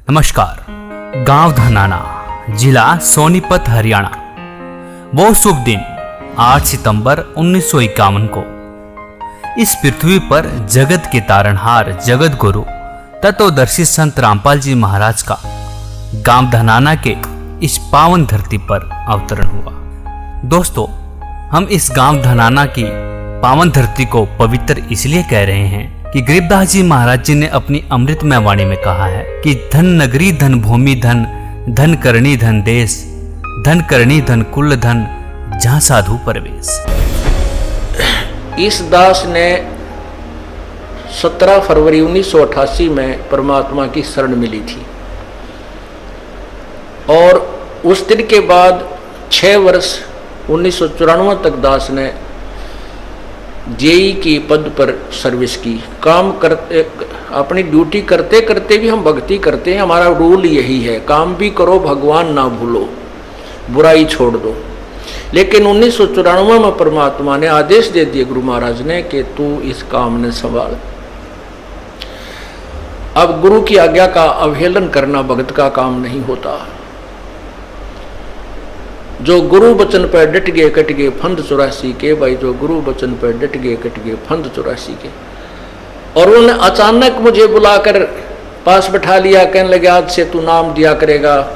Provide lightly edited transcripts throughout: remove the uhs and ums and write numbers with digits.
नमस्कार। गांव धनाना, जिला सोनीपत, हरियाणा। वो शुभ दिन 8 सितंबर 1951 को इस पृथ्वी पर जगत के तारणहार, जगत गुरु तत्वदर्शी संत रामपाल जी महाराज का गांव धनाना के इस पावन धरती पर अवतरण हुआ। दोस्तों, हम इस गांव धनाना की पावन धरती को पवित्र इसलिए कह रहे हैं कि गरीबदास जी महाराज जी ने अपनी अमृतमय वाणी में कहा है कि धन नगरी, धन भूमि, धन धन करणी, धन देश, धन करणी, धन कुल, धन जहां साधु परवेश। इस दास ने 17 फरवरी 1988 में परमात्मा की शरण मिली थी और उस दिन के बाद 6 वर्ष 1994 तक दास ने जेई की पद पर सर्विस की। काम करते, अपनी ड्यूटी करते करते भी हम भक्ति करते हैं। हमारा रूल यही है, काम भी करो, भगवान ना भूलो, बुराई छोड़ दो। लेकिन 1994 में परमात्मा ने आदेश दे दिए गुरु महाराज ने कि तू इस काम ने संभाल। अब गुरु की आज्ञा का अवहेलन करना भगत का काम नहीं होता। जो गुरु वचन पर डट गए कट गए फंद 84 के। भाई, जो गुरु वचन पर डट गए कट गए फंद 84 के। और उन्होंने अचानक मुझे बुलाकर पास बैठा लिया, कहने लगे आज से तू नाम दिया करेगा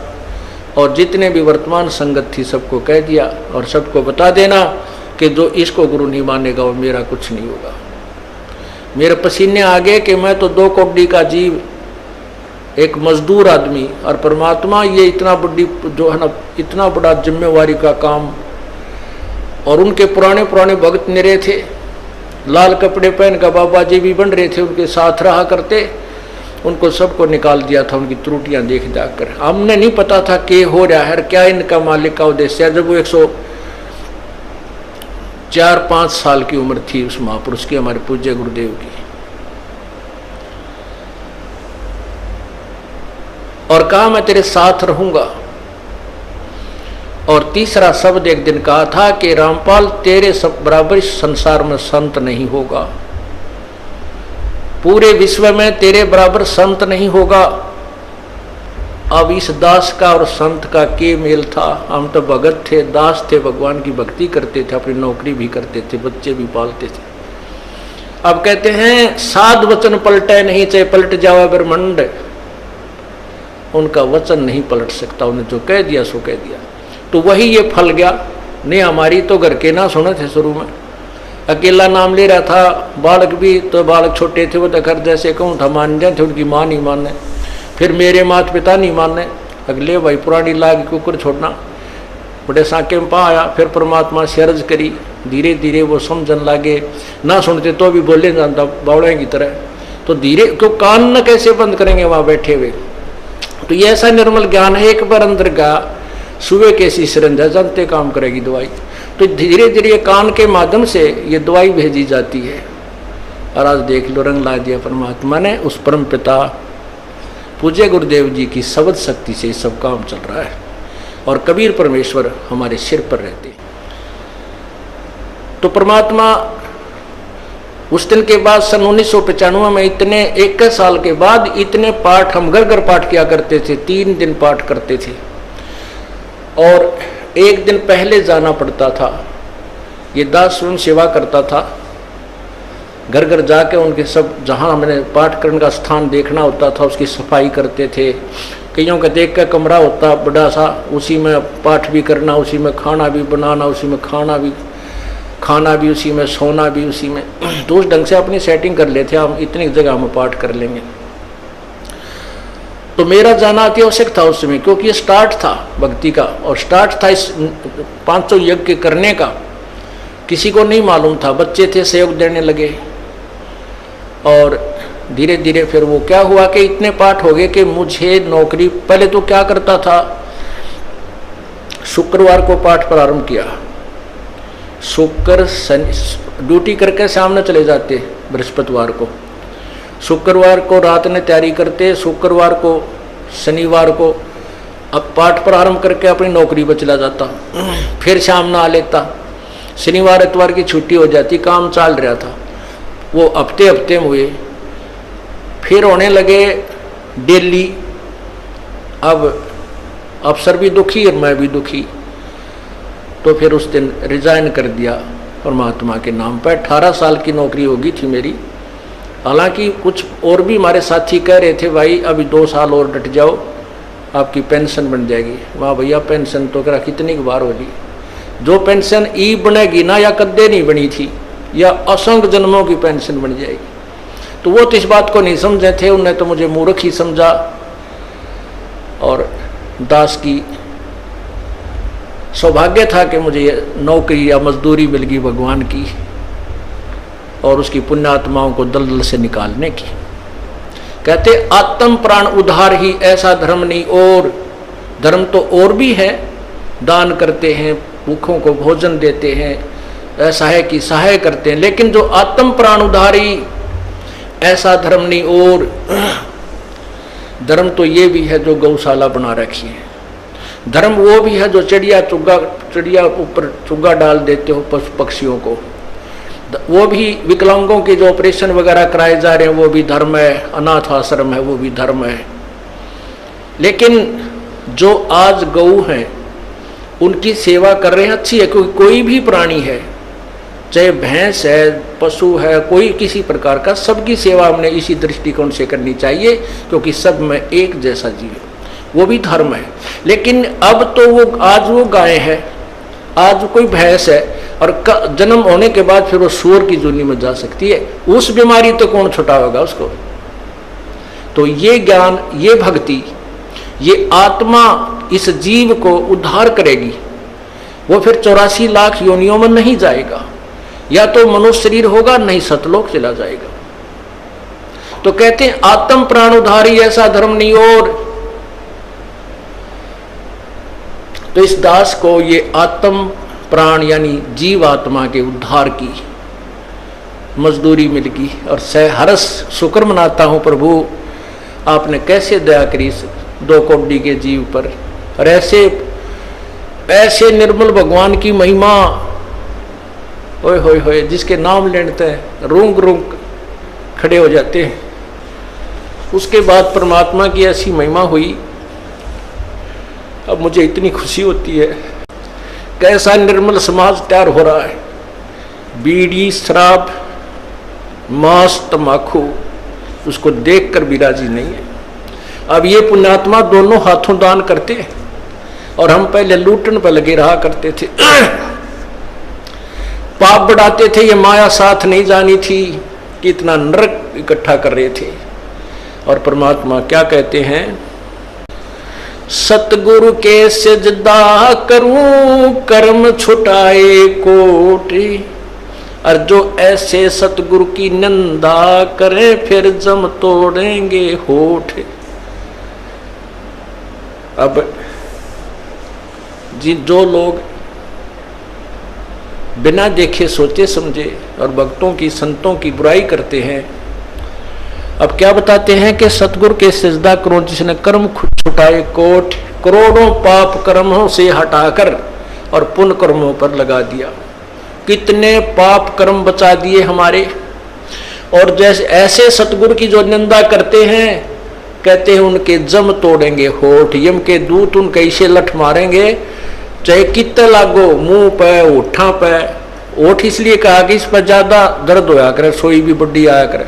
और जितने भी वर्तमान संगत थी सबको कह दिया और सबको बता देना कि जो इसको गुरु नहीं मानेगा वो मेरा कुछ नहीं होगा। मेरे पसीने आ गए कि मैं तो 2 कौड़ी का जीव, एक मजदूर आदमी, और परमात्मा ये इतना बड़ी जो है ना, इतना बड़ा जिम्मेवारी का काम। और उनके पुराने पुराने भक्त निरे थे, लाल कपड़े पहन कर बाबा जी भी बन रहे थे, उनके साथ रहा करते। उनको सबको निकाल दिया था उनकी त्रुटियां देख जाकर। हमने नहीं पता था कि हो रहा है, क्या इनका मालिक का उद्देश्य है। जब वो 104-5 साल की उम्र थी उस महापुरुष की, हमारे पूज्य गुरुदेव की, और कहा मैं तेरे साथ रहूंगा। और तीसरा शब्द एक दिन कहा था कि रामपाल तेरे सब बराबर इस संसार में संत नहीं होगा, पूरे विश्व में तेरे बराबर संत नहीं होगा। अब इस दास का और संत का के मेल था। हम तो भगत थे, दास थे, भगवान की भक्ति करते थे, अपनी नौकरी भी करते थे, बच्चे भी पालते थे। अब कहते हैं साध वचन पलटे नहीं, चाहे पलट जावे ब्रह्मंड, उनका वचन नहीं पलट सकता। उन्हें जो कह दिया सो कह दिया। तो वही ये फल गया। नहीं, हमारी तो घर के ना सुने थे। शुरू में अकेला नाम ले रहा था, बालक भी, तो बालक छोटे थे, वो तो घर जैसे कहूँ था मान जाते थे, उनकी माँ नहीं माने, फिर मेरे माता पिता नहीं माने। अगले भाई पुरानी लाग कुकर छोड़ना, बड़े साके में पा आया। फिर परमात्मा से अर्ज करी, धीरे धीरे वो समझन लागे। ना सुनते तो भी बोले जानता बावड़े की तरह। तो धीरे क्यों कान न कैसे बंद करेंगे वहाँ बैठे हुए। तो ये ऐसा निर्मल ज्ञान है, एक बार अंदर का सुबह कैसी सिरंजा जानते काम करेगी दवाई। तो धीरे धीरे कान के माध्यम से ये दवाई भेजी जाती है। और आज देख लो, रंग ला दिया परमात्मा ने। उस परम पिता पूज्य गुरुदेव जी की शब्द शक्ति से सब काम चल रहा है और कबीर परमेश्वर हमारे सिर पर रहते। तो परमात्मा उस दिन के बाद सन 1995 में इतने 21 साल के बाद इतने पाठ हम घर घर पाठ किया करते थे। 3 दिन पाठ करते थे और 1 दिन पहले जाना पड़ता था। ये दास स्वयं सेवा करता था, घर घर जाके उनके सब जहाँ हमने पाठ करने का स्थान देखना होता था उसकी सफाई करते थे। कईयों का देख कर कमरा होता बड़ा सा, उसी में पाठ भी करना, उसी में खाना भी बनाना, उसी में खाना भी उसी में, सोना भी उसी में। तो उस ढंग से अपनी सेटिंग कर लेते, हम इतनी जगह में पाठ कर लेंगे। तो मेरा जाना अति आवश्यक था उस समय, क्योंकि ये स्टार्ट था भक्ति का और स्टार्ट था इस 500 यज्ञ करने का। किसी को नहीं मालूम था, बच्चे थे सहयोग देने लगे। और धीरे धीरे फिर वो क्या हुआ कि इतने पाठ हो गए कि मुझे नौकरी, पहले तो क्या करता था, शुक्रवार को पाठ प्रारंभ किया। शुक्र ड्यूटी करके सामने चले जाते बृहस्पतिवार को, शुक्रवार को रात में तैयारी करते, शुक्रवार को शनिवार को अब पाठ प्रारंभ करके अपनी नौकरी पर चला जाता, फिर शाम ना आ लेता। शनिवार इतवार की छुट्टी हो जाती, काम चल रहा था। वो हफ्ते में हुए, फिर होने लगे डेली अब अफसर भी दुखी और मैं भी दुखी, तो फिर उस दिन रिजाइन कर दिया परमात्मा के नाम पर। 18 साल की नौकरी होगी थी मेरी। हालांकि कुछ और भी हमारे साथी कह रहे थे भाई अभी 2 साल और डट जाओ, आपकी पेंशन बन जाएगी। वाह भैया, पेंशन तो करा कितनी बार होगी। जो पेंशन ई बनेगी ना, या कद्दे नहीं बनी थी, या असंख्य जन्मों की पेंशन बन जाएगी। तो वो तो इस बात को नहीं समझे थे, उन्हें तो मुझे मूर्ख ही समझा। और दास की सौभाग्य था कि मुझे ये नौकरी या मजदूरी मिल गई भगवान की और उसकी पुण्यात्माओं को दलदल से निकालने की। कहते आत्म प्राण उद्धार ही ऐसा धर्म नहीं और। धर्म तो और भी है, दान करते हैं, भूखों को भोजन देते हैं, असहाय की सहाय करते हैं, लेकिन जो आत्म प्राण उद्धारी ऐसा धर्म नहीं और। धर्म तो ये भी है जो गौशाला बना रखी है। धर्म वो भी है जो चिड़िया ऊपर चुग्गा डाल देते हो पशु पक्षियों को। वो भी विकलांगों के जो ऑपरेशन वगैरह कराए जा रहे हैं वो भी धर्म है। अनाथ आश्रम है वो भी धर्म है। लेकिन जो आज गऊ हैं उनकी सेवा कर रहे हैं, अच्छी है, क्योंकि कोई भी प्राणी है, चाहे भैंस है, पशु है, कोई किसी प्रकार का, सबकी सेवा हमने इसी दृष्टिकोण से करनी चाहिए, क्योंकि सब में एक जैसा जीव, वो भी धर्म है। लेकिन अब तो वो आज वो गाय है, आज कोई भैंस है, और जन्म होने के बाद फिर वो सूअर की जूनी में जा सकती है। उस बीमारी तो कौन छुटाएगा उसको। तो ये ज्ञान, ये भक्ति, ये आत्मा इस जीव को उद्धार करेगी। वो फिर 84 लाख योनियों में नहीं जाएगा, या तो मनुष्य शरीर होगा, नहीं सतलोक चला जाएगा। तो कहते हैं आत्म प्राण उद्धारी ऐसा धर्म नहीं और। तो इस दास को ये आत्म प्राण यानी जीव आत्मा के उद्धार की मजदूरी मिल गई, और सहर्ष शुक्र मनाता हूं प्रभु, आपने कैसे दया करी इस 2 कौड़ी के जीव पर। और ऐसे निर्मल भगवान की महिमा, ओए होए होए, जिसके नाम लेते हैं रूंग रूंग खड़े हो जाते हैं। उसके बाद परमात्मा की ऐसी महिमा हुई, अब मुझे इतनी खुशी होती है। कैसा निर्मल समाज तैयार हो रहा है। बीड़ी, शराब, मांस, तम्बाकू, उसको देखकर भी राजी नहीं है। अब ये पुण्यात्मा दोनों हाथों दान करते हैं, और हम पहले लूटन पर लगे रहा करते थे, पाप बढ़ाते थे। ये माया साथ नहीं जानी थी कि इतना नरक इकट्ठा कर रहे थे। और परमात्मा क्या कहते हैं, सतगुरु के सजदा करूं कर्म छुटाए कोटि, और जो ऐसे सतगुरु की निंदा करे फिर जम तोड़ेंगे होठ। अब जो लोग बिना देखे सोचे समझे और भक्तों की, संतों की बुराई करते हैं, अब क्या बताते हैं कि सतगुरु के सजदा करो जिसने कर्म छुटाए कोट, करोड़ों पाप कर्मों से हटाकर और पुण्य कर्मों पर लगा दिया। कितने पाप कर्म बचा दिए हमारे। और जैसे ऐसे सतगुरु की जो निंदा करते हैं, कहते हैं उनके जम तोड़ेंगे होठ, यम के दूत उनके ऐसे लठ मारेंगे, चाहे कितने लागो, मुंह पे, होठा पे। होठ इसलिए कहा कि इस पर ज्यादा दर्द होया करे, सोई भी बड्डी आया करे।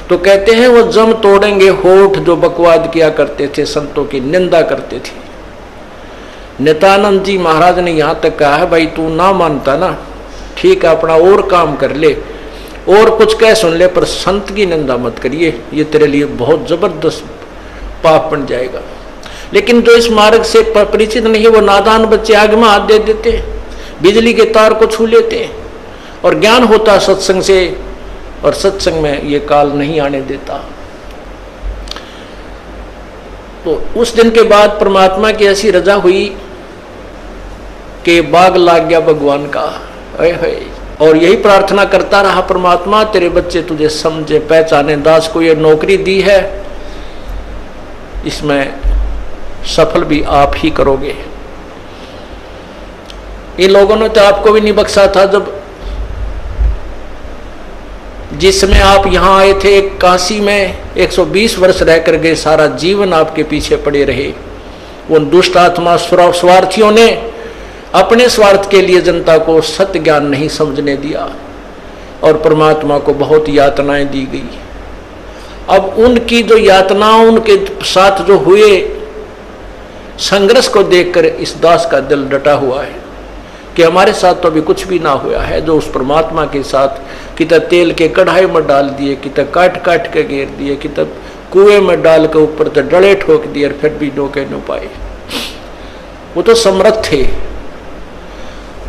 तो कहते हैं वो जम तोड़ेंगे होठ जो बकवाद किया करते थे, संतों की निंदा करते थे। नित्यानंद जी महाराज ने यहाँ तक कहा है, भाई तू ना मानता ना, ठीक है, अपना और काम कर ले और कुछ कह सुन ले, पर संत की निंदा मत करिए, ये तेरे लिए बहुत जबरदस्त पाप बन जाएगा। लेकिन जो इस मार्ग से परिचित नहीं है, वो नादान बच्चे आग में हाथ दे देते, बिजली के तार को छू लेते, और ज्ञान होता सत्संग से, और सत्संग में ये काल नहीं आने देता। तो उस दिन के बाद परमात्मा की ऐसी रजा हुई कि बाग लाग गया भगवान का। और यही प्रार्थना करता रहा, परमात्मा तेरे बच्चे तुझे समझे पहचाने, दास को ये नौकरी दी है, इसमें सफल भी आप ही करोगे। इन लोगों ने तो आपको भी नहीं बख्शा था, जब जिसमें आप यहाँ आए थे काशी में 120 वर्ष रह कर गए, सारा जीवन आपके पीछे पड़े रहे, उन दुष्ट आत्मा स्वार्थियों ने अपने स्वार्थ के लिए जनता को सत्य ज्ञान नहीं समझने दिया और परमात्मा को बहुत यातनाएं दी गई। अब उनकी जो यातनाओं, उनके साथ जो हुए संघर्ष को देखकर इस दास का दिल डटा हुआ है कि हमारे साथ तो अभी कुछ भी ना हुआ है। जो उस परमात्मा के साथ कितना तेल के कढ़ाई में डाल दिए, कितना काट काट के घेर दिए, कितना कुएं में डाल के ऊपर तो डले ठोक दिए और फिर भी डोके न पाए। वो तो समर्थ थे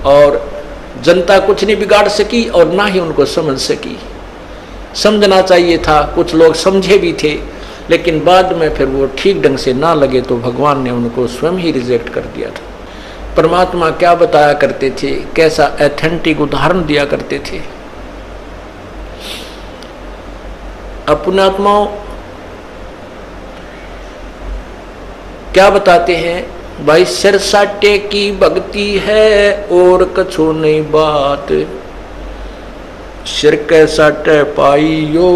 और जनता कुछ नहीं बिगाड़ सकी और ना ही उनको समझ सकी। समझना चाहिए था, कुछ लोग समझे भी थे, लेकिन बाद में फिर वो ठीक ढंग से ना लगे तो भगवान ने उनको स्वयं ही रिजेक्ट कर दिया था। परमात्मा क्या बताया करते थे, कैसा ऑथेंटिक उदाहरण दिया करते थे। अपने आत्माओं क्या बताते हैं, भाई सिर साटे की भक्ति है और कछु नहीं बात, सिर के साटे पाई यो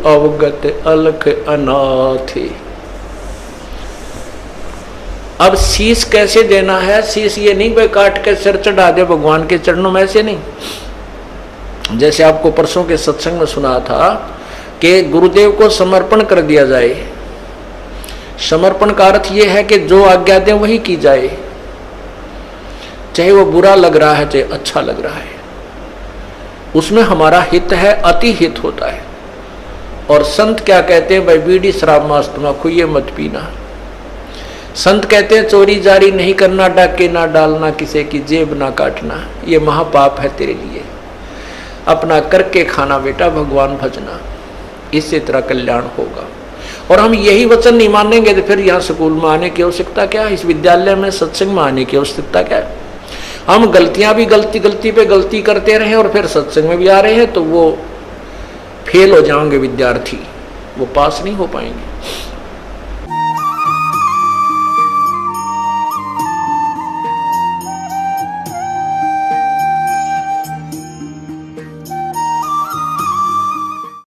अवगत अलख अनाथ। अब शीश कैसे देना है, शीश ये नहीं भाई काट के सिर चढ़ा दे भगवान के चरणों में, ऐसे नहीं। जैसे आपको परसों के सत्संग में सुना था कि गुरुदेव को समर्पण कर दिया जाए। समर्पण का अर्थ यह है कि जो आज्ञा दें वही की जाए, चाहे वो बुरा लग रहा है चाहे अच्छा लग रहा है, उसमें हमारा हित है, अति हित होता है। और संत क्या कहते हैं, भाई बीड़ी शराब मांस तम्बाकू ये मत पीना। संत कहते हैं चोरी जारी नहीं करना, डाके ना डालना, किसी की जेब ना काटना, ये महापाप है तेरे लिए। अपना करके खाना बेटा, भगवान भजना, इससे तेरा कल्याण होगा। और हम यही वचन नहीं मानेंगे तो फिर यहाँ स्कूल में आने की आवश्यकता क्या है, इस विद्यालय में सत्संग में आने की आवश्यकता क्या है। हम गलतियां भी गलती पे गलती करते रहे और फिर सत्संग में भी आ रहे हैं तो वो फेल हो जाएंगे विद्यार्थी, वो पास नहीं हो पाएंगे।